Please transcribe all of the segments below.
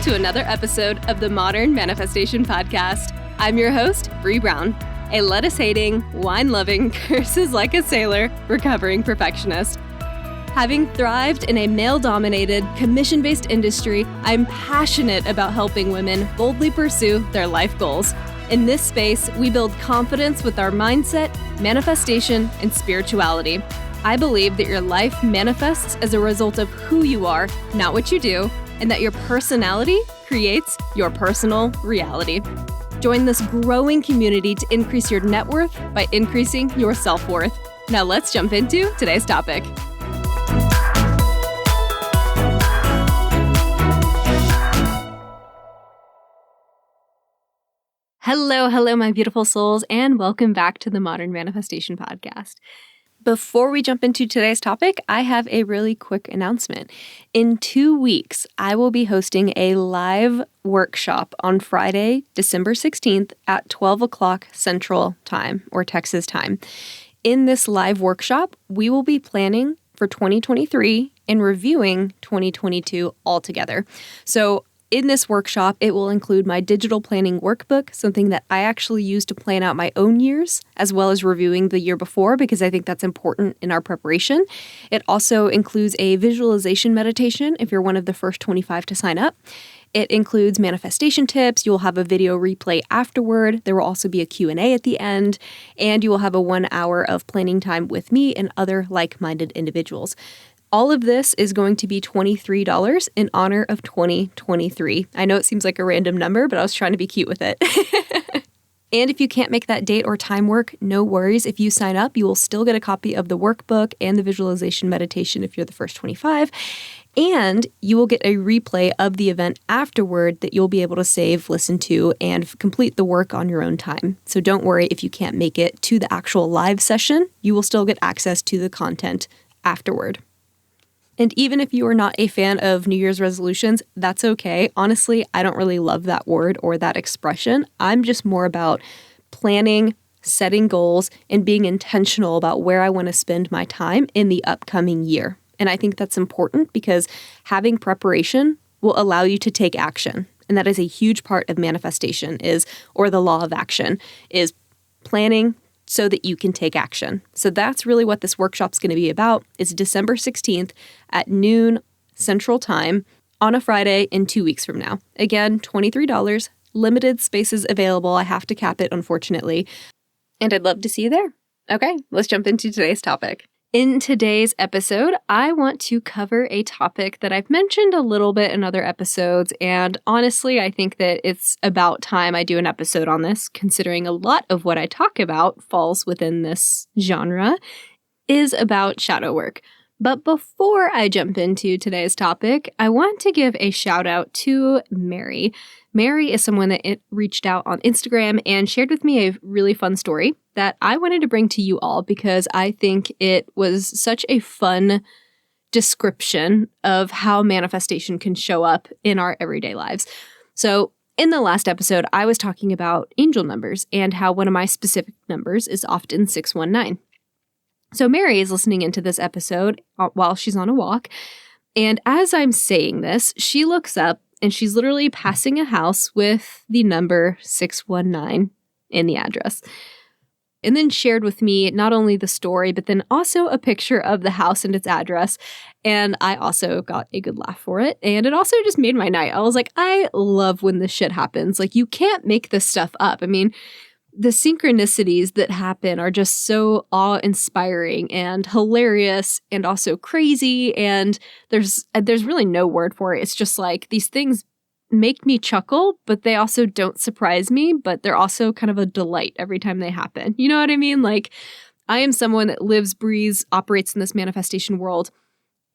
to another episode of the Modern Manifestation Podcast. I'm your host, Bree Brown, a lettuce-hating, wine-loving, curses like a sailor, recovering perfectionist. Having thrived in a male-dominated, commission-based industry, I'm passionate about helping women boldly pursue their life goals. In this space, we build confidence with our mindset, manifestation, and spirituality. I believe that your life manifests as a result of who you are, not what you do, and that your personality creates your personal reality. Join this growing community to increase your net worth by increasing your self-worth. Now let's jump into today's topic. Hello, my beautiful souls, and welcome back to the Modern Manifestation Podcast. Before we jump into today's topic, I have a really quick announcement. In 2 weeks, I will be hosting a live workshop on Friday, December 16th at 12 o'clock Central Time or Texas time. In this live workshop, we will be planning for 2023 and reviewing 2022 altogether. So in this workshop, it will include my digital planning workbook, something that I actually use to plan out my own years, as well as reviewing the year before, because I think that's important in our preparation. It also includes a visualization meditation if you're one of the first 25 to sign up. It includes manifestation tips. You'll have a video replay afterward. There will also be a Q&A at the end, and you will have a 1 hour of planning time with me and other like-minded individuals. All of this is going to be $23 in honor of 2023. I know it seems like a random number, but I was trying to be cute with it. And if you can't make that date or time work, no worries. If you sign up, you will still get a copy of the workbook and the visualization meditation if you're the first 25. And you will get a replay of the event afterward that you'll be able to save, listen to, and complete the work on your own time. So don't worry if you can't make it to the actual live session. You will still get access to the content afterward. And even if you are not a fan of New Year's resolutions, that's okay. Honestly, I don't really love that word or that expression. I'm just more about planning, setting goals, and being intentional about where I want to spend my time in the upcoming year. And I think that's important because having preparation will allow you to take action. And that is a huge part of manifestation or the law of action, is planning so that you can take action. So that's really what this workshop's going to be about. It's December 16th at noon Central Time on a Friday in 2 weeks from now. Again, $23, limited spaces available. I have to cap it, unfortunately. And I'd love to see you there. Okay, let's jump into today's topic. In today's episode, I want to cover a topic that I've mentioned a little bit in other episodes, and honestly, I think that it's about time I do an episode on this, considering a lot of what I talk about falls within this genre, is about shadow work. But before I jump into today's topic, I want to give a shout out to Mary. Mary is someone that reached out on Instagram and shared with me a really fun story that I wanted to bring to you all because I think it was such a fun description of how manifestation can show up in our everyday lives. So in the last episode, I was talking about angel numbers and how one of my specific numbers is often 619. So Mary is listening into this episode while she's on a walk. And as I'm saying this, she looks up and she's literally passing a house with the number 619 in the address. And then shared with me not only the story, but then also a picture of the house and its address. And I also got a good laugh for it. And it also just made my night. I was like, I love when this shit happens. Like, you can't make this stuff up. I mean, the synchronicities that happen are just so awe-inspiring and hilarious and also crazy. And there's really no word for it. It's just like these things make me chuckle, but they also don't surprise me, but they're also kind of a delight every time they happen. You know what I mean? Like, I am someone that lives, breathes, operates in this manifestation world,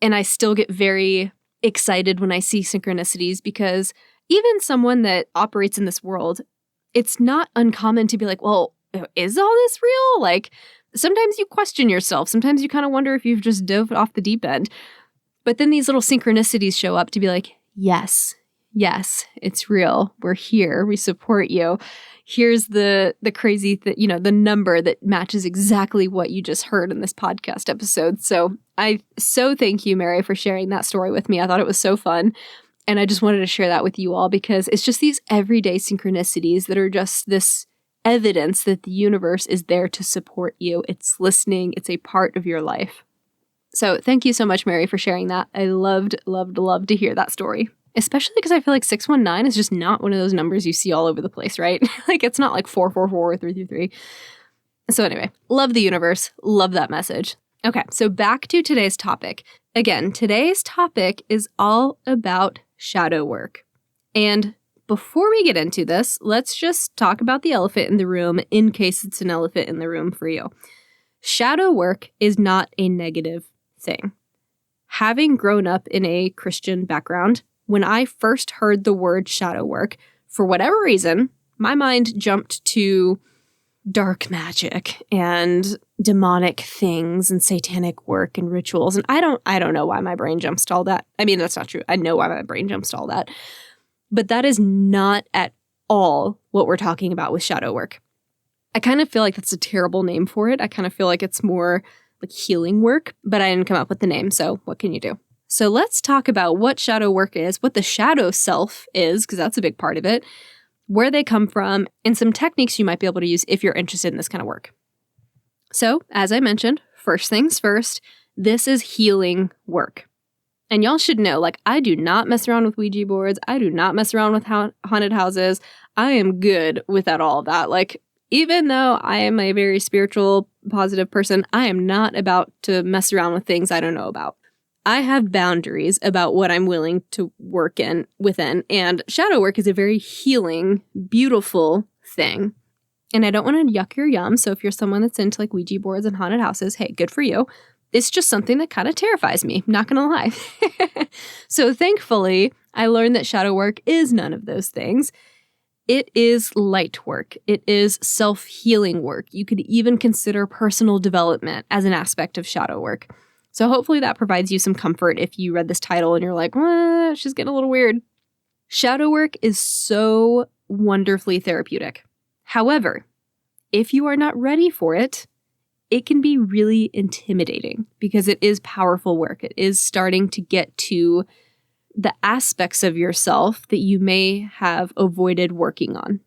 and I still get very excited when I see synchronicities because even someone that operates in this world, it's not uncommon to be like, well, is all this real? Like, sometimes you question yourself. Sometimes you kind of wonder if you've just dove off the deep end. But then these little synchronicities show up to be like, yes, it's real. We're here. We support you. Here's the crazy, the number that matches exactly what you just heard in this podcast episode. So I so thank you, Mary, for sharing that story with me. I thought it was so fun. And I just wanted to share that with you all because it's just these everyday synchronicities that are just this evidence that the universe is there to support you. It's listening. It's a part of your life. So thank you so much, Mary, for sharing that. I loved to hear that story. Especially because I feel like 619 is just not one of those numbers you see all over the place, right? Like it's not like 444 or 333. So anyway, love the universe. Love that message. Okay, so back to today's topic. Again, today's topic is all about shadow work. And before we get into this, let's just talk about the elephant in the room in case it's an elephant in the room for you. Shadow work is not a negative thing. Having grown up in a Christian background, when I first heard the word shadow work, for whatever reason, my mind jumped to dark magic and demonic things and satanic work and rituals. And I don't know why my brain jumps to all that. I mean, that's not true. I know why my brain jumps to all that. But that is not at all what we're talking about with shadow work. I kind of feel like that's a terrible name for it. I kind of feel like it's more like healing work, but I didn't come up with the name. So what can you do? So let's talk about what shadow work is, what the shadow self is, because that's a big part of it, where they come from, and some techniques you might be able to use if you're interested in this kind of work. So, as I mentioned, first things first, this is healing work. And y'all should know, like, I do not mess around with Ouija boards. I do not mess around with haunted houses. I am good without all of that. Like, even though I am a very spiritual, positive person, I am not about to mess around with things I don't know about. I have boundaries about what I'm willing to work within, and shadow work is a very healing, beautiful thing. And I don't want to yuck your yum, so if you're someone that's into like Ouija boards and haunted houses, hey, good for you. It's just something that kind of terrifies me, not gonna lie. So thankfully, I learned that shadow work is none of those things. It is light work. It is self-healing work. You could even consider personal development as an aspect of shadow work. So hopefully that provides you some comfort if you read this title and you're like, she's getting a little weird. Shadow work is so wonderfully therapeutic. However, if you are not ready for it, it can be really intimidating because it is powerful work. It is starting to get to the aspects of yourself that you may have avoided working on.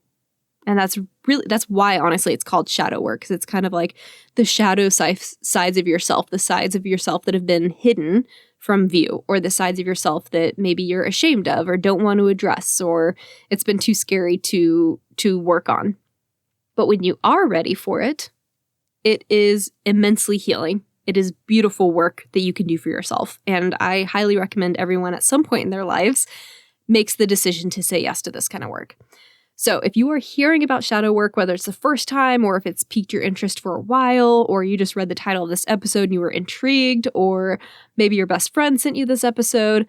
And that's why, honestly, it's called shadow work, because it's kind of like the shadow sides of yourself, the sides of yourself that have been hidden from view, or the sides of yourself that maybe you're ashamed of or don't want to address, or it's been too scary to work on. But when you are ready for it, it is immensely healing. It is beautiful work that you can do for yourself. And I highly recommend everyone at some point in their lives makes the decision to say yes to this kind of work. So if you are hearing about shadow work, whether it's the first time or if it's piqued your interest for a while, or you just read the title of this episode and you were intrigued, or maybe your best friend sent you this episode,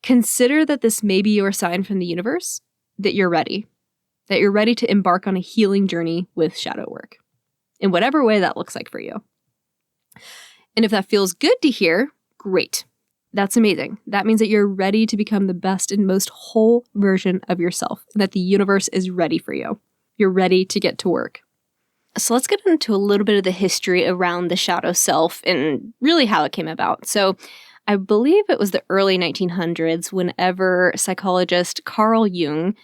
consider that this may be your sign from the universe that you're ready to embark on a healing journey with shadow work in whatever way that looks like for you. And if that feels good to hear, great. That's amazing. That means that you're ready to become the best and most whole version of yourself, and that the universe is ready for you. You're ready to get to work. So let's get into a little bit of the history around the shadow self and really how it came about. So I believe it was the early 1900s whenever psychologist Carl Jung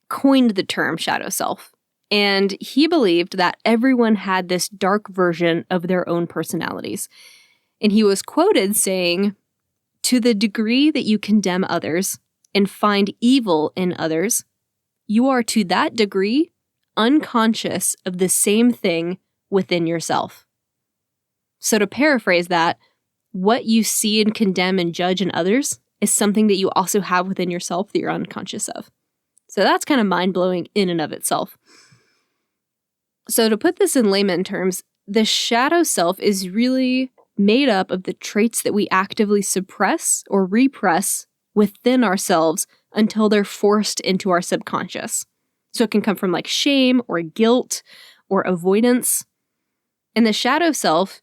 coined the term shadow self. And he believed that everyone had this dark version of their own personalities. And he was quoted saying, "To the degree that you condemn others and find evil in others, you are to that degree unconscious of the same thing within yourself." So to paraphrase that, what you see and condemn and judge in others is something that you also have within yourself that you're unconscious of. So that's kind of mind-blowing in and of itself. So to put this in layman terms, the shadow self is really made up of the traits that we actively suppress or repress within ourselves until they're forced into our subconscious. So it can come from like shame or guilt or avoidance. And the shadow self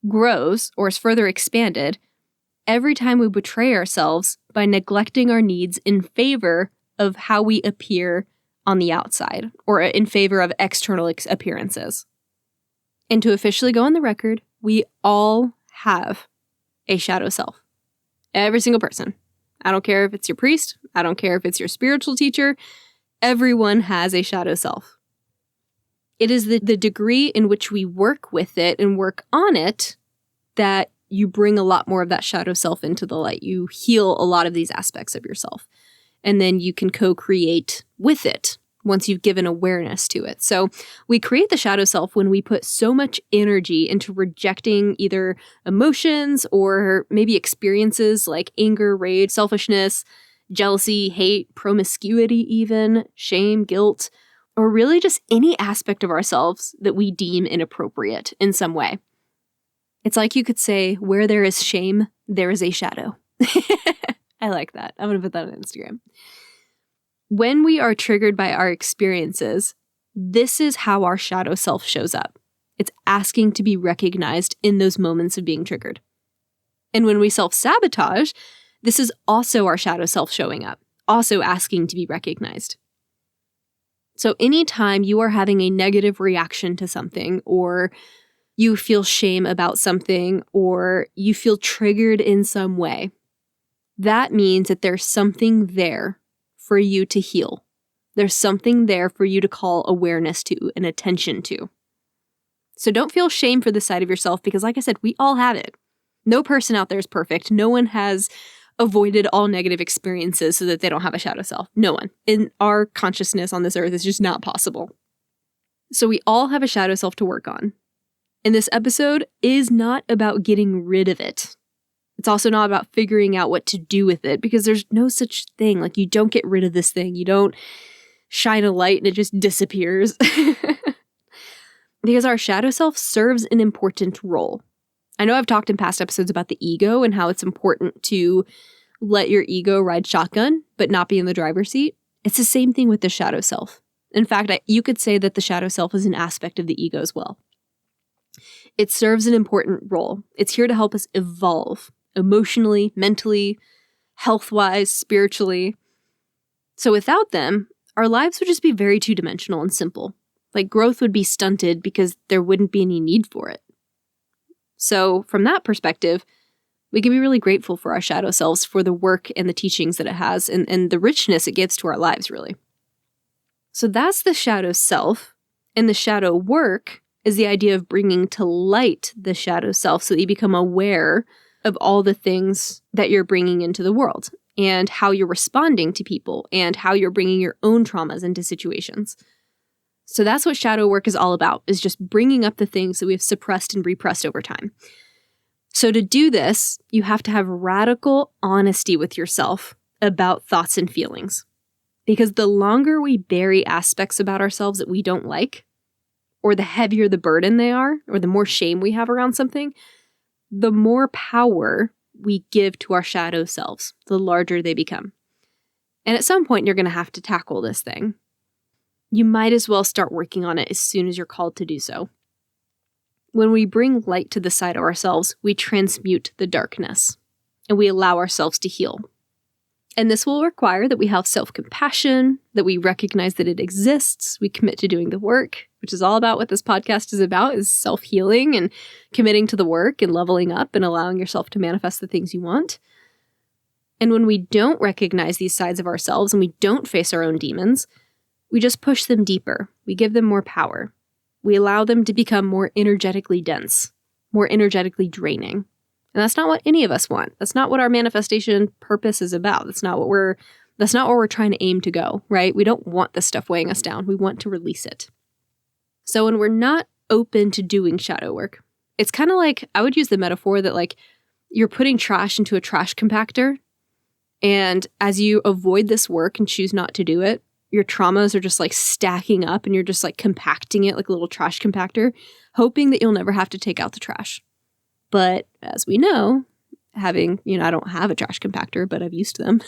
grows or is further expanded every time we betray ourselves by neglecting our needs in favor of how we appear on the outside, or in favor of external appearances. And to officially go on the record, we all have a shadow self. Every single person. I don't care if it's your priest. I don't care if it's your spiritual teacher. Everyone has a shadow self. It is the degree in which we work with it and work on it that you bring a lot more of that shadow self into the light. You heal a lot of these aspects of yourself. And then you can co-create with it once you've given awareness to it. So we create the shadow self when we put so much energy into rejecting either emotions or maybe experiences like anger, rage, selfishness, jealousy, hate, promiscuity even, shame, guilt, or really just any aspect of ourselves that we deem inappropriate in some way. It's like you could say, where there is shame, there is a shadow. I like that. I'm going to put that on Instagram. When we are triggered by our experiences, this is how our shadow self shows up. It's asking to be recognized in those moments of being triggered. And when we self-sabotage, this is also our shadow self showing up, also asking to be recognized. So anytime you are having a negative reaction to something, or you feel shame about something, or you feel triggered in some way, that means that there's something there for you to heal. There's something there for you to call awareness to and attention to. So don't feel shame for this side of yourself because, like I said, we all have it. No person out there is perfect. No one has avoided all negative experiences so that they don't have a shadow self. No one. In our consciousness on this earth, it's just not possible. So we all have a shadow self to work on. And this episode is not about getting rid of it. It's also not about figuring out what to do with it because there's no such thing. Like, you don't get rid of this thing. You don't shine a light and it just disappears. Because our shadow self serves an important role. I know I've talked in past episodes about the ego and how it's important to let your ego ride shotgun, but not be in the driver's seat. It's the same thing with the shadow self. In fact, you could say that the shadow self is an aspect of the ego as well. It serves an important role. It's here to help us evolve emotionally, mentally, health-wise, spiritually. So without them, our lives would just be very two-dimensional and simple. Like, growth would be stunted because there wouldn't be any need for it. So from that perspective, we can be really grateful for our shadow selves, for the work and the teachings that it has and the richness it gives to our lives, really. So that's the shadow self. And the shadow work is the idea of bringing to light the shadow self so that you become aware of all the things that you're bringing into the world and how you're responding to people and how you're bringing your own traumas into situations. So that's what shadow work is all about, is just bringing up the things that we've suppressed and repressed over time. So to do this, you have to have radical honesty with yourself about thoughts and feelings. Because the longer we bury aspects about ourselves that we don't like, or the heavier the burden they are, or the more shame we have around something, the more power we give to our shadow selves, the larger they become. And at some point, you're going to have to tackle this thing. You might as well start working on it as soon as you're called to do so. When we bring light to the side of ourselves, we transmute the darkness, and we allow ourselves to heal. And this will require that we have self-compassion, that we recognize that it exists, we commit to doing the work, which is all about what this podcast is about, is self-healing and committing to the work and leveling up and allowing yourself to manifest the things you want. And when we don't recognize these sides of ourselves and we don't face our own demons, we just push them deeper. We give them more power. We allow them to become more energetically dense, more energetically draining. And that's not what any of us want. That's not what our manifestation purpose is about. That's not where we're trying to aim to go, right? We don't want this stuff weighing us down. We want to release it. So when we're not open to doing shadow work, it's kind of like, I would use the metaphor that like you're putting trash into a trash compactor. And as you avoid this work and choose not to do it, your traumas are just like stacking up and you're just like compacting it like a little trash compactor, hoping that you'll never have to take out the trash. But as we know, I don't have a trash compactor, but I've used them.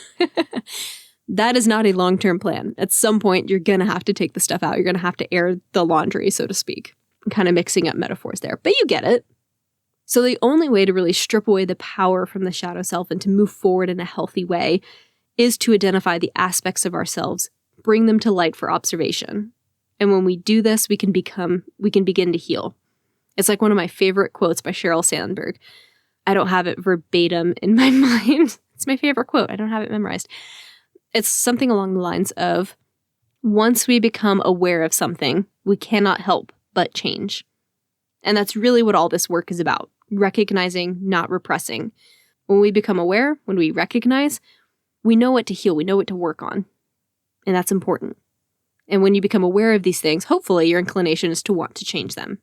That is not a long-term plan. At some point, you're going to have to take the stuff out. You're going to have to air the laundry, so to speak. I'm kind of mixing up metaphors there, but you get it. So the only way to really strip away the power from the shadow self and to move forward in a healthy way is to identify the aspects of ourselves, bring them to light for observation. And when we do this, we can begin to heal. It's like one of my favorite quotes by Sheryl Sandberg. I don't have it verbatim in my mind. It's my favorite quote. I don't have it memorized. It's something along the lines of, once we become aware of something, we cannot help but change. And that's really what all this work is about. Recognizing, not repressing. When we become aware, when we recognize, we know what to heal, we know what to work on. And that's important. And when you become aware of these things, hopefully your inclination is to want to change them.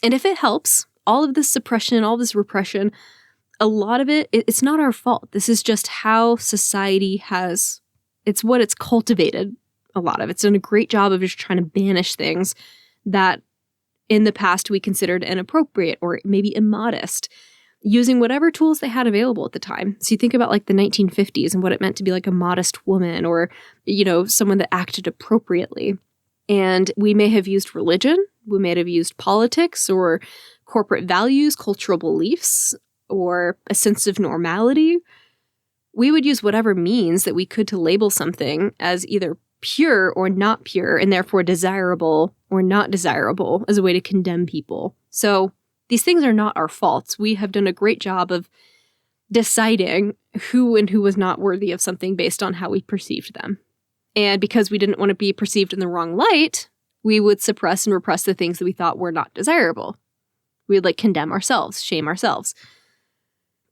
And if it helps, all of this suppression, all this repression, a lot of it's not our fault. This is just how society has, it's what it's cultivated, a lot of. It's done a great job of just trying to banish things that in the past we considered inappropriate or maybe immodest, using whatever tools they had available at the time. So you think about like the 1950s and what it meant to be like a modest woman or, someone that acted appropriately. And we may have used religion, we may have used politics or corporate values, cultural beliefs, or a sense of normality. We would use whatever means that we could to label something as either pure or not pure, and therefore desirable or not desirable as a way to condemn people. So these things are not our faults. We have done a great job of deciding who and who was not worthy of something based on how we perceived them. And because we didn't want to be perceived in the wrong light, we would suppress and repress the things that we thought were not desirable. We would condemn ourselves, shame ourselves.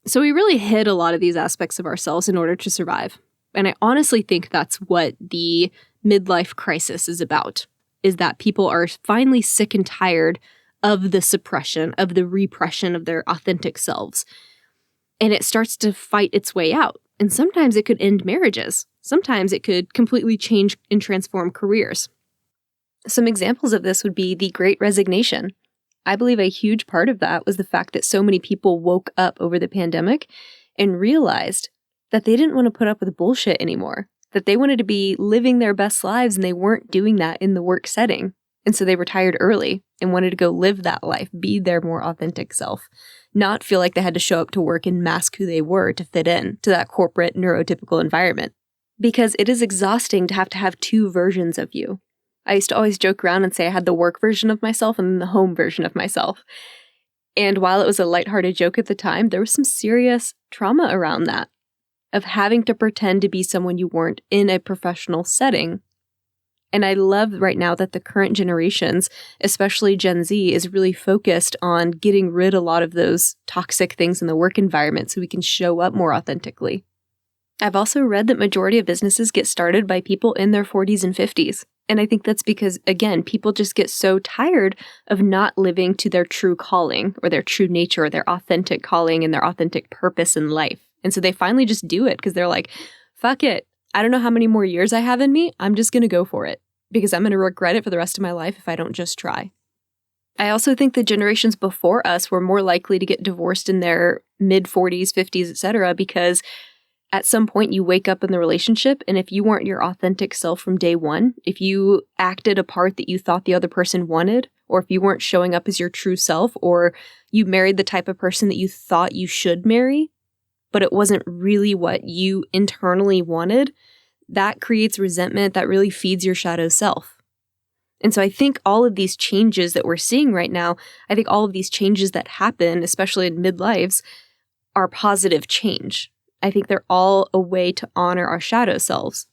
So we really hid a lot of these aspects of ourselves in order to survive. And I honestly think that's what the midlife crisis is about, is that people are finally sick and tired of the suppression, of the repression of their authentic selves. And it starts to fight its way out. And sometimes it could end marriages. Sometimes it could completely change and transform careers. Some examples of this would be the Great Resignation. I believe a huge part of that was the fact that so many people woke up over the pandemic and realized that they didn't want to put up with bullshit anymore, that they wanted to be living their best lives and they weren't doing that in the work setting. And so they retired early and wanted to go live that life, be their more authentic self, not feel like they had to show up to work and mask who they were to fit in to that corporate neurotypical environment. Because it is exhausting to have two versions of you. I used to always joke around and say I had the work version of myself and then the home version of myself. And while it was a lighthearted joke at the time, there was some serious trauma around that, of having to pretend to be someone you weren't in a professional setting. And I love right now that the current generations, especially Gen Z, is really focused on getting rid of a lot of those toxic things in the work environment so we can show up more authentically. I've also read that majority of businesses get started by people in their 40s and 50s. And I think that's because, again, people just get so tired of not living to their true calling or their true nature or their authentic calling and their authentic purpose in life. And so they finally just do it because they're like, fuck it. I don't know how many more years I have in me. I'm just going to go for it because I'm going to regret it for the rest of my life if I don't just try. I also think the generations before us were more likely to get divorced in their mid-40s, 50s, etc. because at some point you wake up in the relationship, and if you weren't your authentic self from day one, if you acted a part that you thought the other person wanted, or if you weren't showing up as your true self, or you married the type of person that you thought you should marry, but it wasn't really what you internally wanted, that creates resentment that really feeds your shadow self. And so I think all of these changes that we're seeing right now, I think all of these changes that happen, especially in midlives, are positive change. I think they're all a way to honor our shadow selves.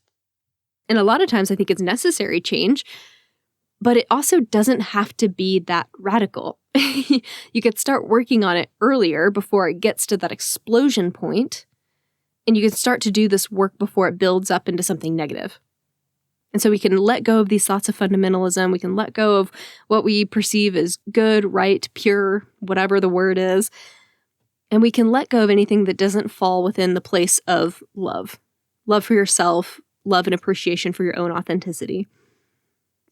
And a lot of times I think it's necessary change, but it also doesn't have to be that radical. You could start working on it earlier before it gets to that explosion point, and you can start to do this work before it builds up into something negative. And so we can let go of these thoughts of fundamentalism. We can let go of what we perceive as good, right, pure, whatever the word is. And we can let go of anything that doesn't fall within the place of love. Love for yourself, love and appreciation for your own authenticity.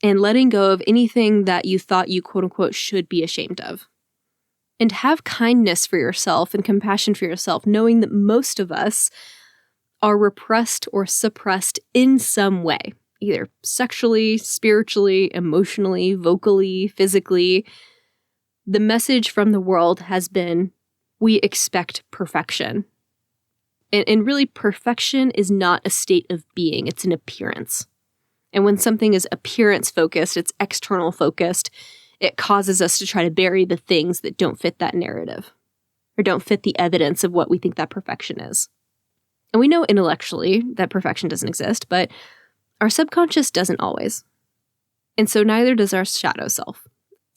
And letting go of anything that you thought you quote unquote should be ashamed of. And have kindness for yourself and compassion for yourself, knowing that most of us are repressed or suppressed in some way, either sexually, spiritually, emotionally, vocally, physically. The message from the world has been, we expect perfection. And really, perfection is not a state of being, it's an appearance. And when something is appearance-focused, it's external-focused, it causes us to try to bury the things that don't fit that narrative or don't fit the evidence of what we think that perfection is. And we know intellectually that perfection doesn't exist, but our subconscious doesn't always. And so neither does our shadow self.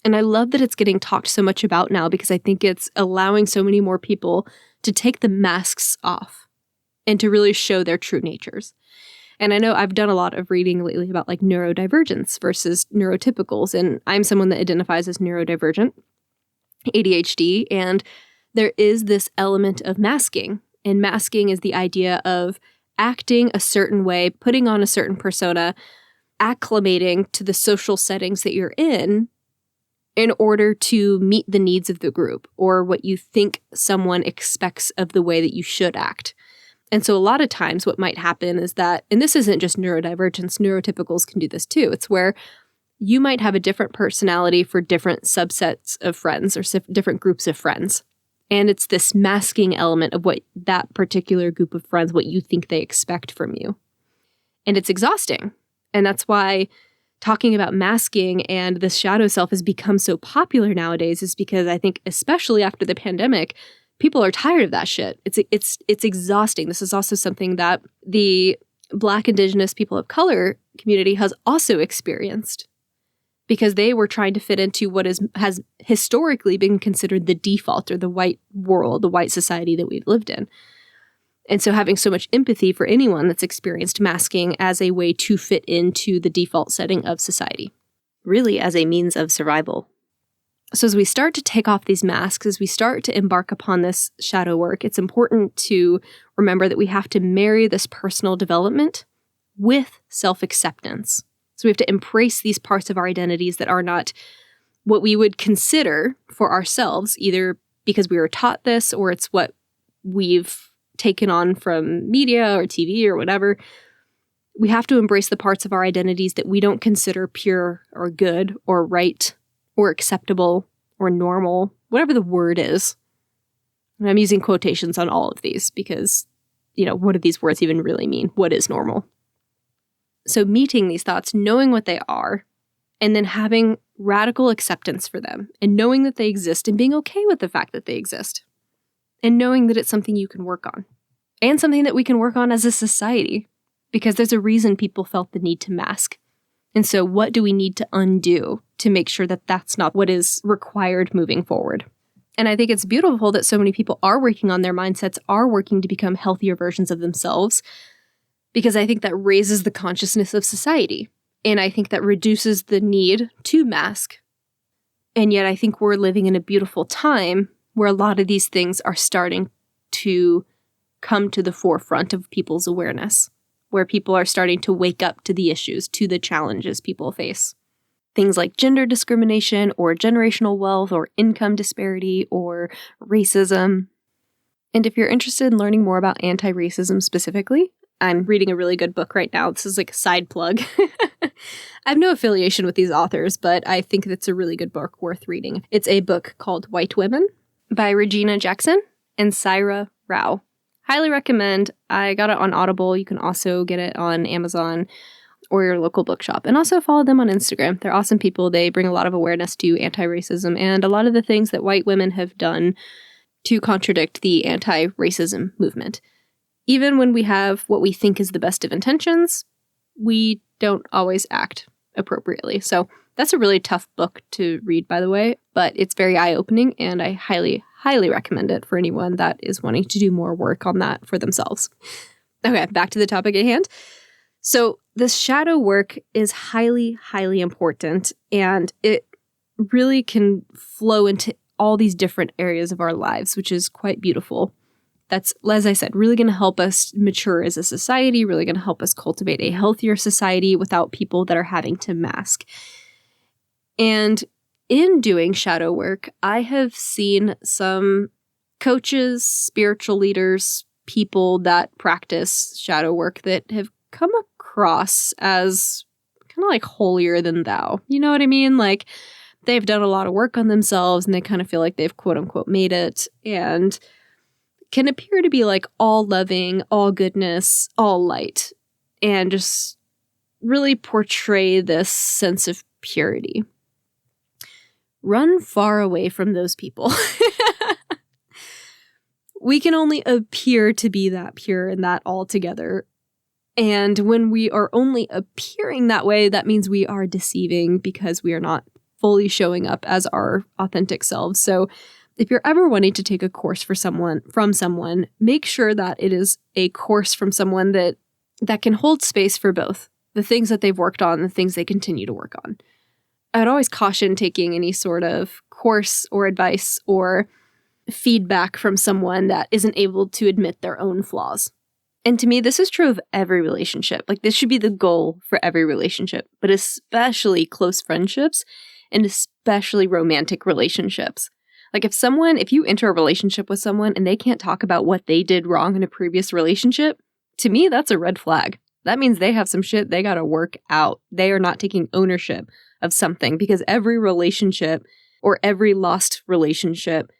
And I love that it's getting talked so much about now because I think it's allowing so many more people to take the masks off and to really show their true natures. And I know I've done a lot of reading lately about like neurodivergence versus neurotypicals. And I'm someone that identifies as neurodivergent, ADHD, and there is this element of masking. And masking is the idea of acting a certain way, putting on a certain persona, acclimating to the social settings that you're in order to meet the needs of the group or what you think someone expects of the way that you should act. And so a lot of times what might happen is that, and this isn't just neurodivergence, neurotypicals can do this too. It's where you might have a different personality for different subsets of friends or different groups of friends. And it's this masking element of what that particular group of friends, what you think they expect from you. And it's exhausting. And that's why talking about masking and the shadow self has become so popular nowadays, is because I think, especially after the pandemic, people are tired of that shit. It's exhausting. This is also something that the Black, Indigenous, people of color community has also experienced because they were trying to fit into what has historically been considered the default or the white world, the white society that we've lived in. And so having so much empathy for anyone that's experienced masking as a way to fit into the default setting of society, really as a means of survival. So as we start to take off these masks, as we start to embark upon this shadow work, it's important to remember that we have to marry this personal development with self-acceptance. So we have to embrace these parts of our identities that are not what we would consider for ourselves, either because we were taught this or it's what we've taken on from media or TV or whatever. We have to embrace the parts of our identities that we don't consider pure or good or right or acceptable or normal, whatever the word is. And I'm using quotations on all of these because, what do these words even really mean? What is normal? So meeting these thoughts, knowing what they are, and then having radical acceptance for them and knowing that they exist and being okay with the fact that they exist. And knowing that it's something you can work on and something that we can work on as a society because there's a reason people felt the need to mask. And so what do we need to undo to make sure that that's not what is required moving forward? And I think it's beautiful that so many people are working on their mindsets, are working to become healthier versions of themselves, because I think that raises the consciousness of society. And I think that reduces the need to mask. And yet I think we're living in a beautiful time where a lot of these things are starting to come to the forefront of people's awareness, where people are starting to wake up to the issues, to the challenges people face. Things like gender discrimination or generational wealth or income disparity or racism. And if you're interested in learning more about anti-racism specifically, I'm reading a really good book right now. This is like a side plug. I have no affiliation with these authors, but I think it's a really good book worth reading. It's a book called White Women by Regina Jackson and Saira Rao. Highly recommend. I got it on Audible. You can also get it on Amazon or your local bookshop. And also follow them on Instagram. They're awesome people. They bring a lot of awareness to anti-racism and a lot of the things that white women have done to contradict the anti-racism movement. Even when we have what we think is the best of intentions, we don't always act appropriately. So that's a really tough book to read, by the way, but it's very eye-opening, and I highly, highly recommend it for anyone that is wanting to do more work on that for themselves. Okay, back to the topic at hand. So this shadow work is highly, highly important, and it really can flow into all these different areas of our lives, which is quite beautiful. That's, as I said, really going to help us mature as a society, really going to help us cultivate a healthier society without people that are having to mask. And in doing shadow work, I have seen some coaches, spiritual leaders, people that practice shadow work that have come across as kind of like holier than thou. You know what I mean? Like they've done a lot of work on themselves and they kind of feel like they've quote unquote made it, and can appear to be like all loving, all goodness, all light, and just really portray this sense of purity. Run far away from those people. we can only appear to be that pure and that all together. And when we are only appearing that way, that means we are deceiving because we are not fully showing up as our authentic selves. So if you're ever wanting to take a course from someone, make sure that it is a course from someone that can hold space for both the things that they've worked on, the things they continue to work on. I would always caution taking any sort of course or advice or feedback from someone that isn't able to admit their own flaws. And to me, this is true of every relationship. Like, this should be the goal for every relationship, but especially close friendships and especially romantic relationships. Like, if you enter a relationship with someone and they can't talk about what they did wrong in a previous relationship, to me, that's a red flag. That means they have some shit they got to work out. They are not taking ownership of something, because every relationship or every lost relationship,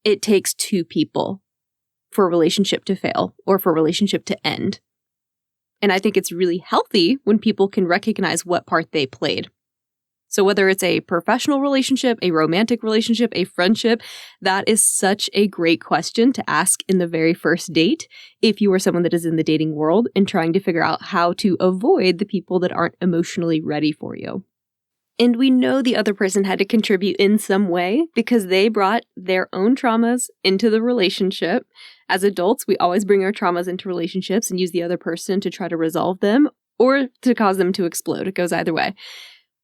it takes two people for a relationship to fail or for a relationship to end. And I think it's really healthy when people can recognize what part they played. So whether it's a professional relationship, a romantic relationship, a friendship, that is such a great question to ask in the very first date if you are someone that is in the dating world and trying to figure out how to avoid the people that aren't emotionally ready for you. And we know the other person had to contribute in some way because they brought their own traumas into the relationship. As adults, we always bring our traumas into relationships and use the other person to try to resolve them or to cause them to explode. It goes either way.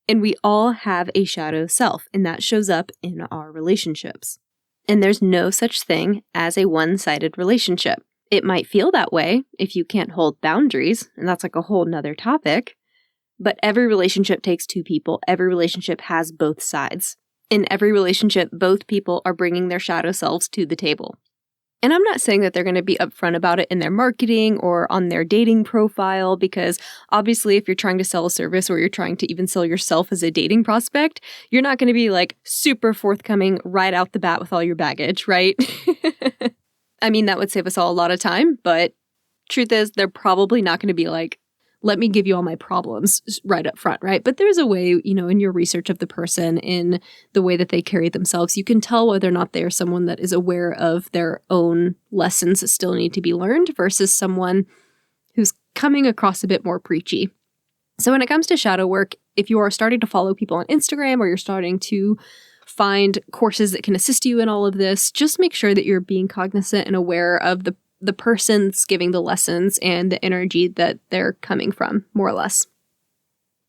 And we all have a shadow self, and that shows up in our relationships. And there's no such thing as a one-sided relationship. It might feel that way if you can't hold boundaries, and that's like a whole nother topic. But every relationship takes two people. Every relationship has both sides. In every relationship, both people are bringing their shadow selves to the table. And I'm not saying that they're going to be upfront about it in their marketing or on their dating profile, because obviously if you're trying to sell a service or you're trying to even sell yourself as a dating prospect, you're not going to be like super forthcoming right out the bat with all your baggage, right? I mean, that would save us all a lot of time, but truth is they're probably not going to be like, let me give you all my problems right up front, right? But there's a way, in your research of the person, in the way that they carry themselves, you can tell whether or not they are someone that is aware of their own lessons that still need to be learned versus someone who's coming across a bit more preachy. So when it comes to shadow work, if you are starting to follow people on Instagram or you're starting to find courses that can assist you in all of this, just make sure that you're being cognizant and aware of the person's giving the lessons and the energy that they're coming from, more or less.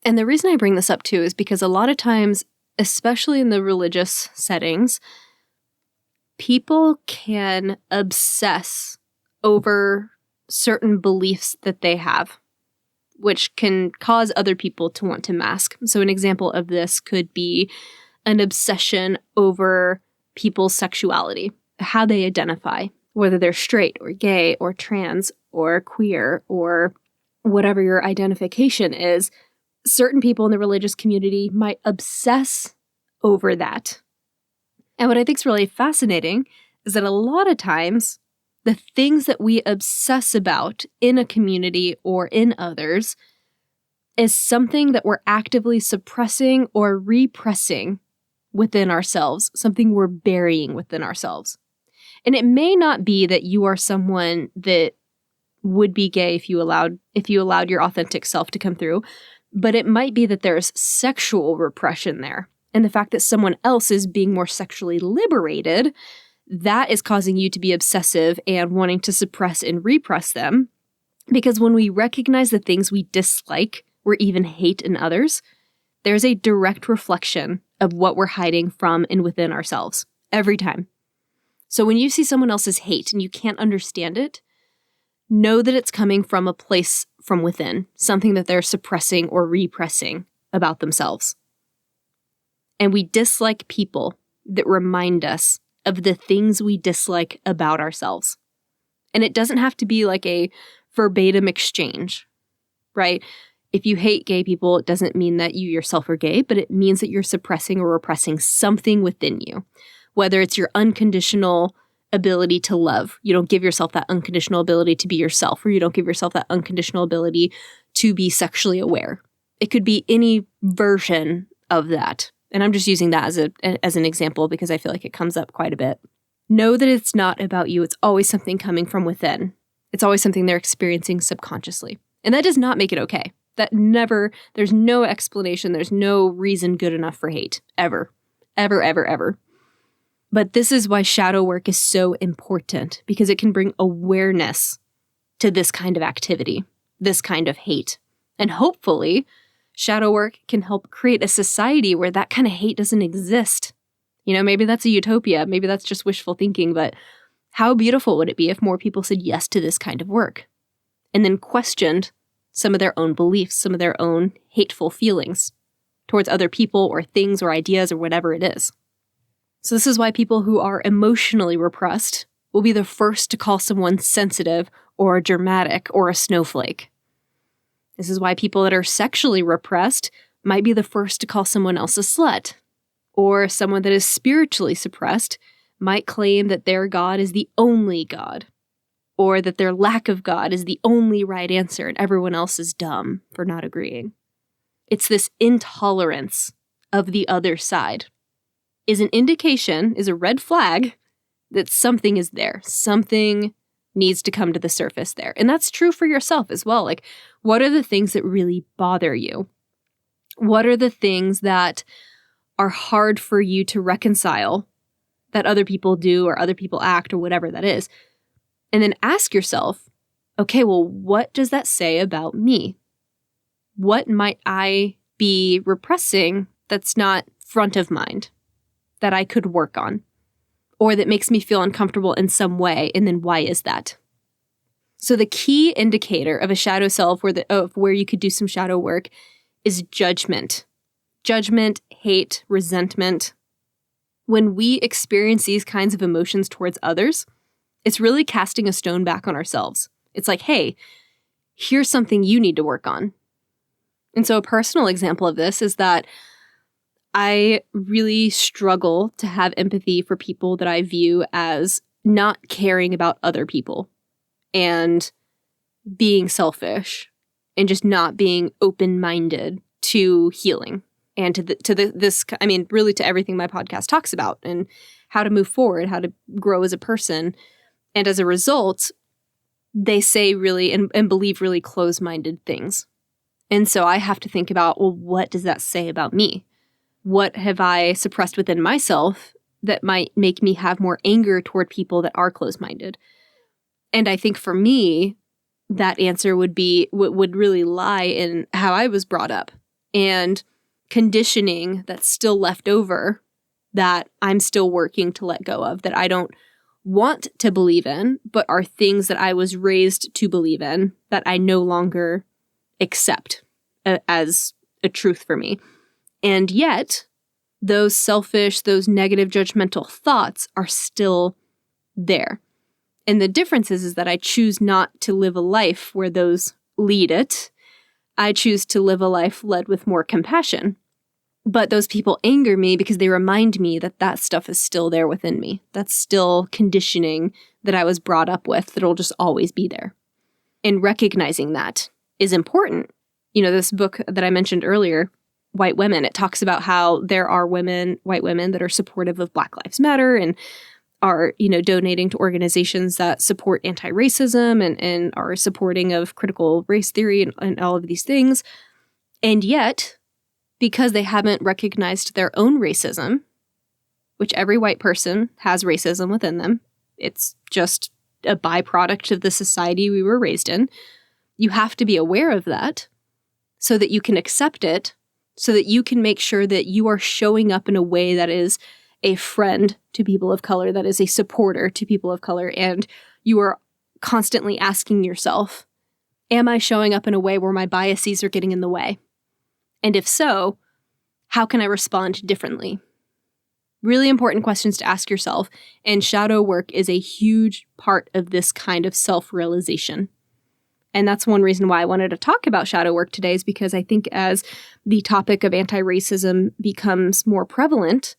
And the reason I bring this up too is because a lot of times, especially in the religious settings, people can obsess over certain beliefs that they have, which can cause other people to want to mask. So an example of this could be an obsession over people's sexuality, how they identify, whether they're straight or gay or trans or queer or whatever your identification is. Certain people in the religious community might obsess over that. And what I think is really fascinating is that a lot of times the things that we obsess about in a community or in others is something that we're actively suppressing or repressing within ourselves, something we're burying within ourselves. And it may not be that you are someone that would be gay if you allowed your authentic self to come through, but it might be that there's sexual repression there. And the fact that someone else is being more sexually liberated, that is causing you to be obsessive and wanting to suppress and repress them. Because when we recognize the things we dislike or even hate in others, there's a direct reflection of what we're hiding from and within ourselves every time. So when you see someone else's hate and you can't understand it, know that it's coming from a place from within, something that they're suppressing or repressing about themselves. And we dislike people that remind us of the things we dislike about ourselves. And it doesn't have to be like a verbatim exchange, right? If you hate gay people, it doesn't mean that you yourself are gay, but it means that you're suppressing or repressing something within you. Whether it's your unconditional ability to love, you don't give yourself that unconditional ability to be yourself, or you don't give yourself that unconditional ability to be sexually aware. It could be any version of that. And I'm just using that as an example because I feel like it comes up quite a bit. know that it's not about you. It's always something coming from within. It's always something they're experiencing subconsciously. And that does not make it okay. There's no explanation, there's no reason good enough for hate, ever, ever, ever, ever. But this is why shadow work is so important, because it can bring awareness to this kind of activity, this kind of hate. And hopefully, shadow work can help create a society where that kind of hate doesn't exist. Maybe that's a utopia, maybe that's just wishful thinking, but how beautiful would it be if more people said yes to this kind of work and then questioned some of their own beliefs, some of their own hateful feelings towards other people or things or ideas or whatever it is. So this is why people who are emotionally repressed will be the first to call someone sensitive or dramatic or a snowflake. This is why people that are sexually repressed might be the first to call someone else a slut. Or someone that is spiritually suppressed might claim that their God is the only God. Or that their lack of God is the only right answer and everyone else is dumb for not agreeing. It's this intolerance of the other side is a red flag that something is there. Something needs to come to the surface there. And that's true for yourself as well. Like, what are the things that really bother you? What are the things that are hard for you to reconcile that other people do or other people act or whatever that is? And then ask yourself, okay, well, what does that say about me? What might I be repressing that's not front of mind that I could work on? Or that makes me feel uncomfortable in some way, and then why is that? So the key indicator of a shadow self of where you could do some shadow work is judgment. Judgment, hate, resentment. When we experience these kinds of emotions towards others, it's really casting a stone back on ourselves. It's like, hey, here's something you need to work on. And so a personal example of this is that I really struggle to have empathy for people that I view as not caring about other people and being selfish and just not being open-minded to healing and really to everything my podcast talks about and how to move forward, how to grow as a person. And as a result, they say really and believe really close-minded things. And so I have to think about, well, what does that say about me? What have I suppressed within myself that might make me have more anger toward people that are close-minded? And I think for me, that answer would really lie in how I was brought up and conditioning that's still left over that I'm still working to let go of, that I don't want to believe in, but are things that I was raised to believe in that I no longer accept as a truth for me. And yet, those selfish, those negative judgmental thoughts are still there. And the difference is that I choose not to live a life where those lead it. I choose to live a life led with more compassion. But those people anger me because they remind me that that stuff is still there within me. That's still conditioning that I was brought up with that'll just always be there. And recognizing that is important. This book that I mentioned earlier, White Women, it talks about how there are white women that are supportive of Black Lives Matter and are, donating to organizations that support anti-racism and are supporting of critical race theory and all of these things. And yet, because they haven't recognized their own racism, which every white person has racism within them, it's just a byproduct of the society we were raised in. You have to be aware of that so that you can accept it, so that you can make sure that you are showing up in a way that is a friend to people of color, that is a supporter to people of color, and you are constantly asking yourself, am I showing up in a way where my biases are getting in the way? And if so, how can I respond differently? Really important questions to ask yourself, and shadow work is a huge part of this kind of self-realization. And that's one reason why I wanted to talk about shadow work today, is because I think as the topic of anti-racism becomes more prevalent,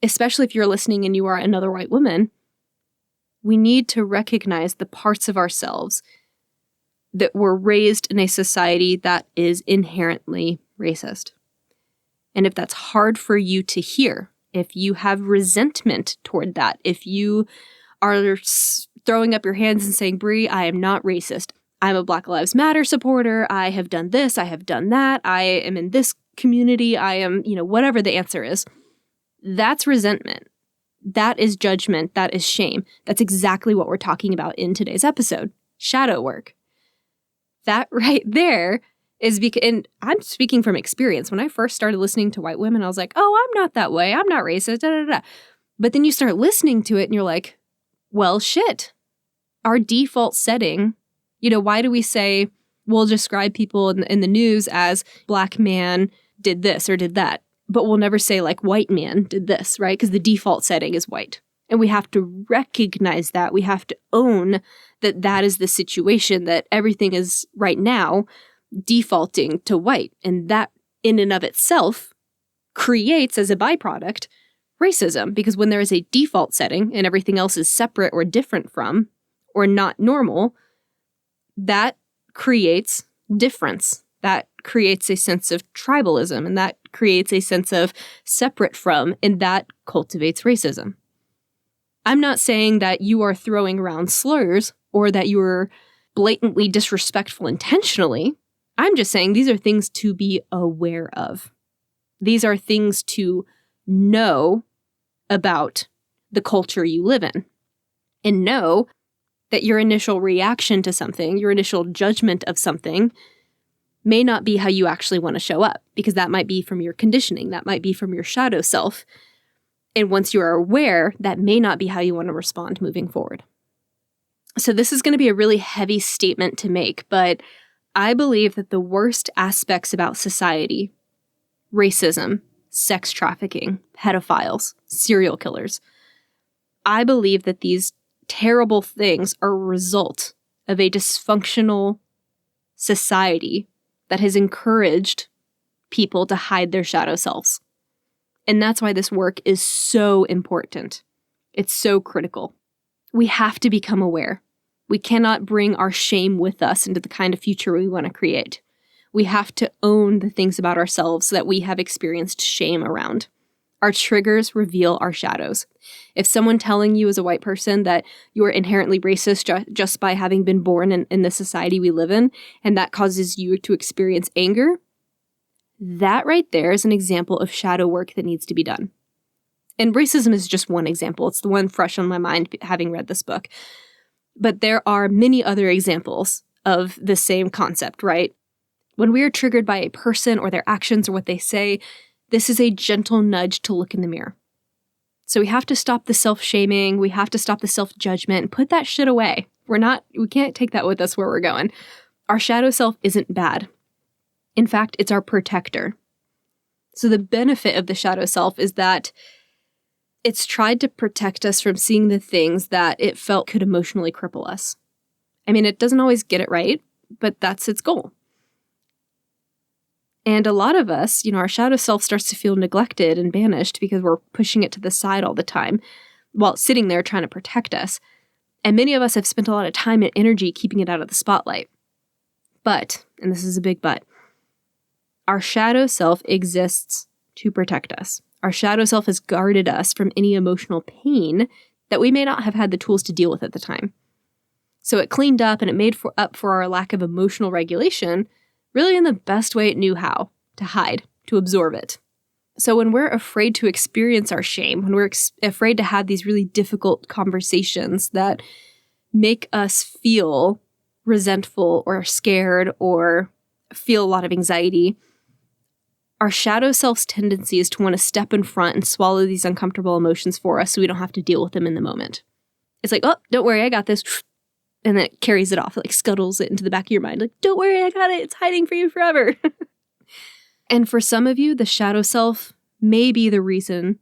especially if you're listening and you are another white woman, we need to recognize the parts of ourselves that were raised in a society that is inherently racist. And if that's hard for you to hear, if you have resentment toward that, if you are throwing up your hands and saying, Brie, I am not racist. I'm a Black Lives Matter supporter. I have done this. I have done that. I am in this community. I am, whatever the answer is. That's resentment. That is judgment. That is shame. That's exactly what we're talking about in today's episode. Shadow work. That right there is because, and I'm speaking from experience. When I first started listening to white women, I was like, oh, I'm not that way. I'm not racist. Da, da, da. But then you start listening to it and you're like, well, shit. Our default setting, why do we say we'll describe people in the news as Black man did this or did that? But we'll never say like white man did this, right? Because the default setting is white. And we have to recognize that. We have to own that that is the situation, that everything is right now defaulting to white. And that in and of itself creates as a byproduct racism. Because when there is a default setting and everything else is separate or different from or not normal, that creates difference. That creates a sense of tribalism, and that creates a sense of separate from, and that cultivates racism. I'm not saying that you are throwing around slurs or that you're blatantly disrespectful intentionally. I'm just saying these are things to be aware of. These are things to know about the culture you live in, and know that your initial reaction to something, your initial judgment of something, may not be how you actually want to show up, because that might be from your conditioning, that might be from your shadow self. And once you are aware, that may not be how you want to respond moving forward. So this is going to be a really heavy statement to make, but I believe that the worst aspects about society, racism, sex trafficking, pedophiles, serial killers, I believe that these terrible things are a result of a dysfunctional society that has encouraged people to hide their shadow selves. And that's why this work is so important. It's so critical. We have to become aware. We cannot bring our shame with us into the kind of future we want to create. We have to own the things about ourselves that we have experienced shame around. Our triggers reveal our shadows. If someone telling you as a white person that you're inherently racist just by having been born in the society we live in, and that causes you to experience anger, that right there is an example of shadow work that needs to be done. And racism is just one example. It's the one fresh on my mind having read this book. But there are many other examples of the same concept, right? When we are triggered by a person or their actions or what they say, this is a gentle nudge to look in the mirror. So we have to stop the self-shaming. We have to stop the self-judgment and put that shit away. We can't take that with us where we're going. Our shadow self isn't bad. In fact, it's our protector. So the benefit of the shadow self is that it's tried to protect us from seeing the things that it felt could emotionally cripple us. I mean, it doesn't always get it right, but that's its goal. And a lot of us, our shadow self starts to feel neglected and banished because we're pushing it to the side all the time while it's sitting there trying to protect us. And many of us have spent a lot of time and energy keeping it out of the spotlight. But, and this is a big but, our shadow self exists to protect us. Our shadow self has guarded us from any emotional pain that we may not have had the tools to deal with at the time. So it cleaned up and it made up for our lack of emotional regulation really in the best way it knew how, to hide, to absorb it. So when we're afraid to experience our shame, when we're afraid to have these really difficult conversations that make us feel resentful or scared or feel a lot of anxiety, our shadow self's tendency is to want to step in front and swallow these uncomfortable emotions for us so we don't have to deal with them in the moment. It's like, oh, don't worry, I got this. And then it carries it off, like scuttles it into the back of your mind. Like, don't worry, I got it. It's hiding for you forever. And for some of you, the shadow self may be the reason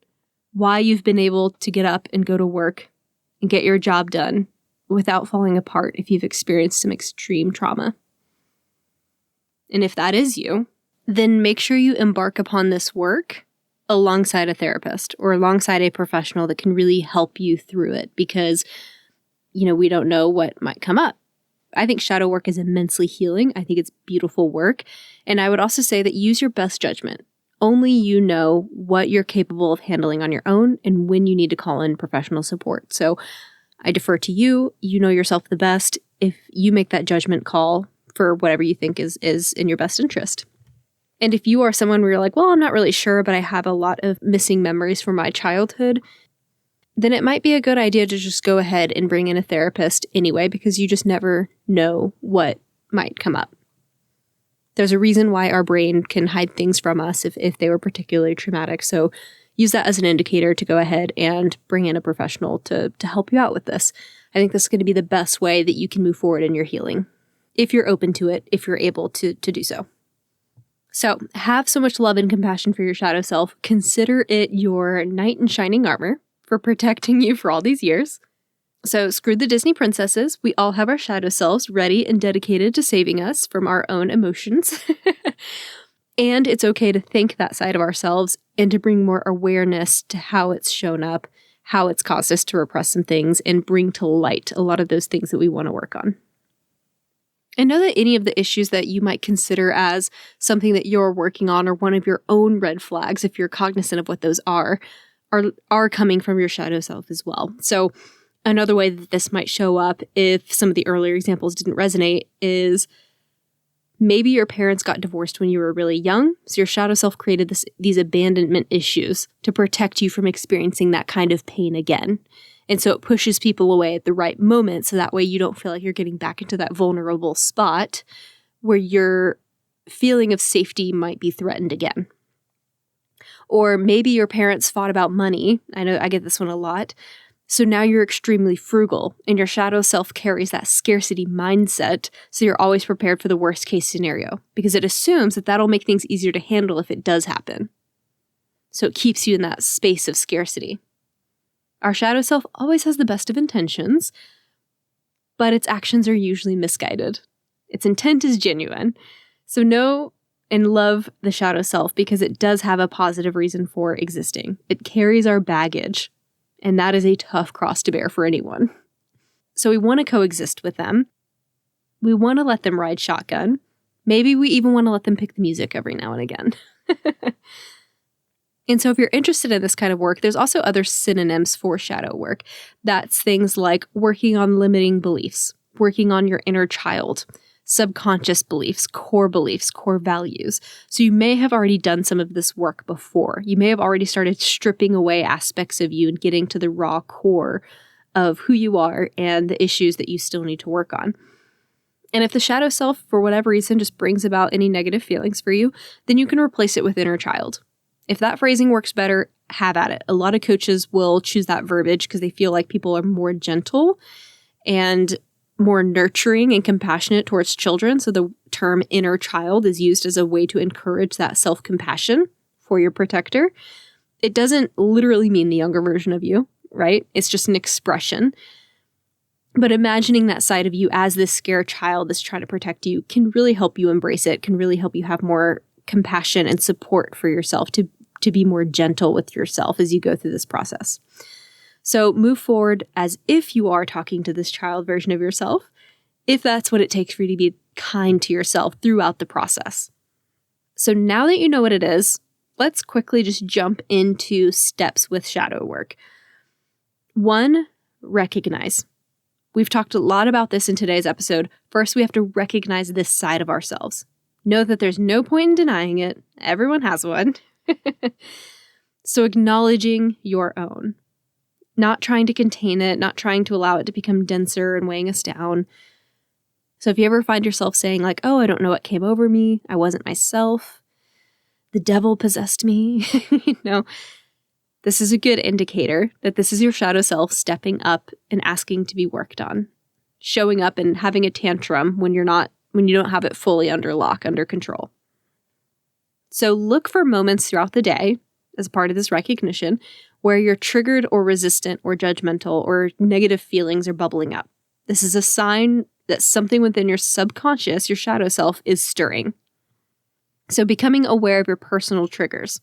why you've been able to get up and go to work and get your job done without falling apart if you've experienced some extreme trauma. And if that is you, then make sure you embark upon this work alongside a therapist or alongside a professional that can really help you through it, because we don't know what might come up. I think shadow work is immensely healing. I think it's beautiful work. And I would also say that use your best judgment. Only you know what you're capable of handling on your own and when you need to call in professional support. So I defer to you. You know yourself the best. If you make that judgment call for whatever you think is in your best interest. And if you are someone where you're like, well, I'm not really sure, but I have a lot of missing memories from my childhood, then it might be a good idea to just go ahead and bring in a therapist anyway, because you just never know what might come up. There's a reason why our brain can hide things from us if they were particularly traumatic. So use that as an indicator to go ahead and bring in a professional to help you out with this. I think this is going to be the best way that you can move forward in your healing, if you're open to it, if you're able to do so. So have so much love and compassion for your shadow self. Consider it your knight in shining armor for protecting you for all these years. So screw the Disney princesses. We all have our shadow selves ready and dedicated to saving us from our own emotions. And it's okay to thank that side of ourselves and to bring more awareness to how it's shown up, how it's caused us to repress some things, and bring to light a lot of those things that we want to work on. And know that any of the issues that you might consider as something that you're working on or one of your own red flags, if you're cognizant of what those are coming from your shadow self as well. So another way that this might show up, if some of the earlier examples didn't resonate, is maybe your parents got divorced when you were really young, so your shadow self created these abandonment issues to protect you from experiencing that kind of pain again. And so it pushes people away at the right moment, so that way you don't feel like you're getting back into that vulnerable spot where your feeling of safety might be threatened again. Or maybe your parents fought about money. I know I get this one a lot. So now you're extremely frugal, and your shadow self carries that scarcity mindset, so you're always prepared for the worst case scenario, because it assumes that that'll make things easier to handle if it does happen. So it keeps you in that space of scarcity. Our shadow self always has the best of intentions, but its actions are usually misguided. Its intent is genuine. So know and love the shadow self because it does have a positive reason for existing. It carries our baggage. And that is a tough cross to bear for anyone. So we want to coexist with them. We want to let them ride shotgun. Maybe we even want to let them pick the music every now and again. And so if you're interested in this kind of work, there's also other synonyms for shadow work. That's things like working on limiting beliefs, working on your inner child, subconscious beliefs, core values. So you may have already done some of this work before. You may have already started stripping away aspects of you and getting to the raw core of who you are and the issues that you still need to work on. And if the shadow self, for whatever reason, just brings about any negative feelings for you, then you can replace it with inner child. If that phrasing works better, have at it. A lot of coaches will choose that verbiage because they feel like people are more gentle and more nurturing and compassionate towards children. So the term inner child is used as a way to encourage that self-compassion for your protector. It doesn't literally mean the younger version of you, right? It's just an expression. But imagining that side of you as this scared child that's trying to protect you can really help you embrace it, can really help you have more compassion and support for yourself to be more gentle with yourself as you go through this process. So move forward as if you are talking to this child version of yourself, if that's what it takes for you to be kind to yourself throughout the process. So now that you know what it is, let's quickly just jump into steps with shadow work. 1, recognize. We've talked a lot about this in today's episode. First, we have to recognize this side of ourselves. Know that there's no point in denying it. Everyone has one. So acknowledging your own. Not trying to contain it, not trying to allow it to become denser and weighing us down. So if you ever find yourself saying like, oh, I don't know what came over me, I wasn't myself, the devil possessed me, this is a good indicator that this is your shadow self stepping up and asking to be worked on. Showing up and having a tantrum when you don't have it fully under lock, under control. So look for moments throughout the day as part of this recognition where you're triggered or resistant or judgmental or negative feelings are bubbling up. This is a sign that something within your subconscious, your shadow self, is stirring. So becoming aware of your personal triggers.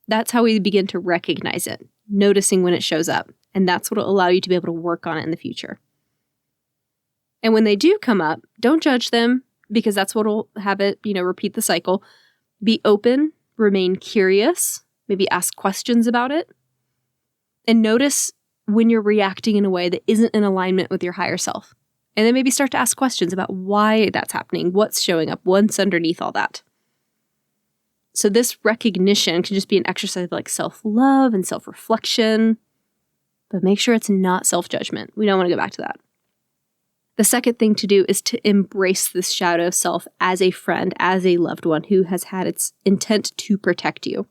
That's how we begin to recognize it, noticing when it shows up. And that's what will allow you to be able to work on it in the future. And when they do come up, don't judge them because that's what will have it, repeat the cycle. Be open remain curious, maybe ask questions about it, and notice when you're reacting in a way that isn't in alignment with your higher self. And then maybe start to ask questions about why that's happening, what's showing up, what's underneath all that. So this recognition can just be an exercise of like self-love and self-reflection, but make sure it's not self-judgment. We don't want to go back to that. The second thing to do is to embrace this shadow self as a friend, as a loved one who has had its intent to protect you.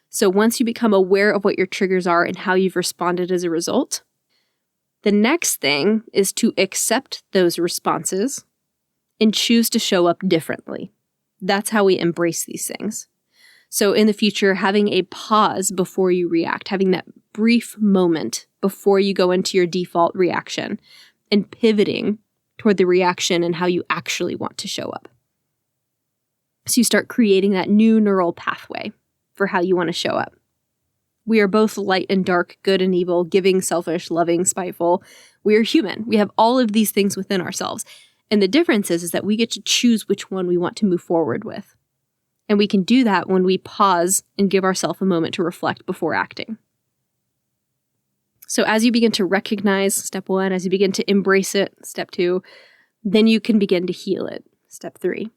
So once you become aware of what your triggers are and how you've responded as a result, the next thing is to accept those responses and choose to show up differently. That's how we embrace these things. So in the future, having a pause before you react, having that brief moment before you go into your default reaction, and pivoting toward the reaction and how you actually want to show up. So you start creating that new neural pathway for how you want to show up. We are both light and dark, good and evil, giving, selfish, loving, spiteful. We are human. We have all of these things within ourselves. And the difference is that we get to choose which one we want to move forward with. And we can do that when we pause and give ourselves a moment to reflect before acting. So as you begin to recognize, step 1, as you begin to embrace it, step 2, then you can begin to heal it, step 3.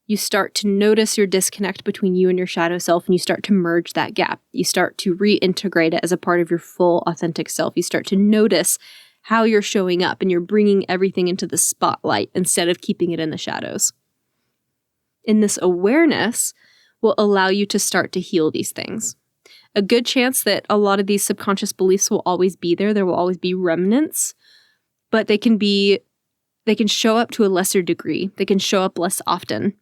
You start to notice your disconnect between you and your shadow self, and you start to merge that gap. You start to reintegrate it as a part of your full, authentic self. You start to notice how you're showing up, and you're bringing everything into the spotlight instead of keeping it in the shadows. And this awareness will allow you to start to heal these things. A good chance that a lot of these subconscious beliefs will always be there. There will always be remnants, but they can show up to a lesser degree. They can show up less often.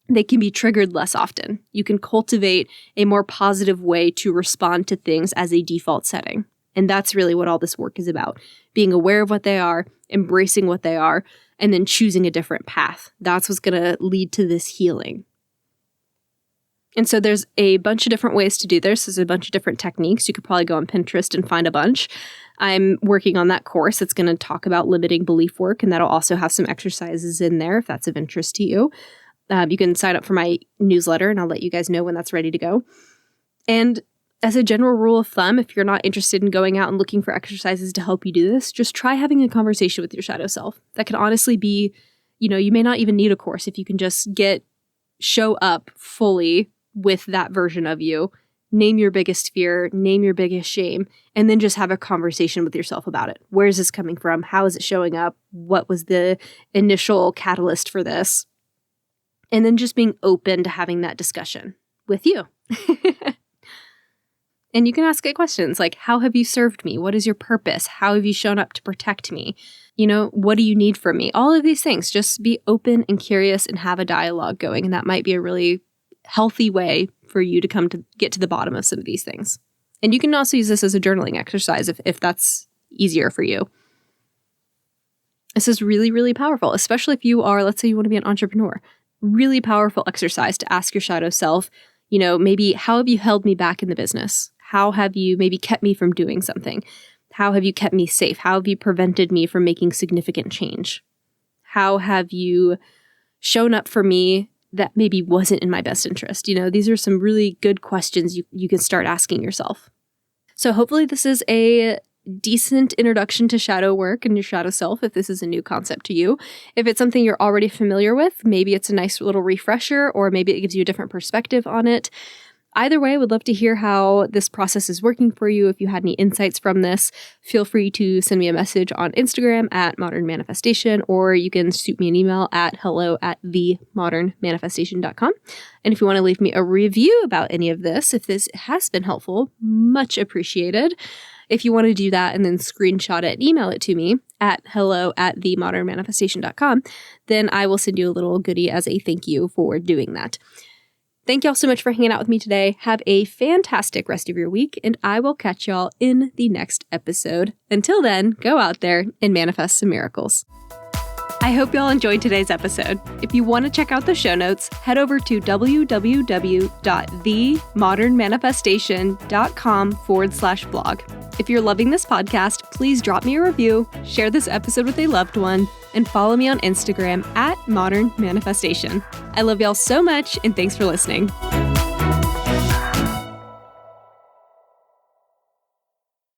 They can be triggered less often. You can cultivate a more positive way to respond to things as a default setting. And that's really what all this work is about. Being aware of what they are, embracing what they are, and then choosing a different path. That's what's going to lead to this healing. And so there's a bunch of different ways to do this. There's a bunch of different techniques. You could probably go on Pinterest and find a bunch. I'm working on that course that's going to talk about limiting belief work, and that'll also have some exercises in there if that's of interest to you. You can sign up for my newsletter, and I'll let you guys know when that's ready to go. And as a general rule of thumb, if you're not interested in going out and looking for exercises to help you do this, just try having a conversation with your shadow self. That can honestly be, you may not even need a course if you can just show up fully with that version of you, name your biggest fear, name your biggest shame, and then just have a conversation with yourself about it. Where is this coming from? How is it showing up? What was the initial catalyst for this? And then just being open to having that discussion with you. And you can ask it questions like, how have you served me? What is your purpose? How have you shown up to protect me? What do you need from me? All of these things. Just be open and curious and have a dialogue going. And that might be a really healthy way for you to get to the bottom of some of these things. And you can also use this as a journaling exercise if that's easier for you. This is really, really powerful, especially if you are, let's say you want to be an entrepreneur. Really powerful exercise to ask your shadow self, maybe how have you held me back in the business? How have you maybe kept me from doing something? How have you kept me safe? How have you prevented me from making significant change? How have you shown up for me that maybe wasn't in my best interest? These are some really good questions you can start asking yourself. So hopefully this is a decent introduction to shadow work and your shadow self if this is a new concept to you. If it's something you're already familiar with, maybe it's a nice little refresher, or maybe it gives you a different perspective on it. Either way, I would love to hear how this process is working for you. If you had any insights from this, feel free to send me a message on Instagram at Modern Manifestation, or you can shoot me an email at hello@themodernmanifestation.com. And if you want to leave me a review about any of this, if this has been helpful, much appreciated. If you want to do that and then screenshot it and email it to me at hello@themodernmanifestation.com, then I will send you a little goodie as a thank you for doing that. Thank y'all so much for hanging out with me today. Have a fantastic rest of your week, and I will catch y'all in the next episode. Until then, go out there and manifest some miracles. I hope y'all enjoyed today's episode. If you want to check out the show notes, head over to www.themodernmanifestation.com/blog. If you're loving this podcast, please drop me a review, share this episode with a loved one, and follow me on Instagram at Modern Manifestation. I love y'all so much, and thanks for listening.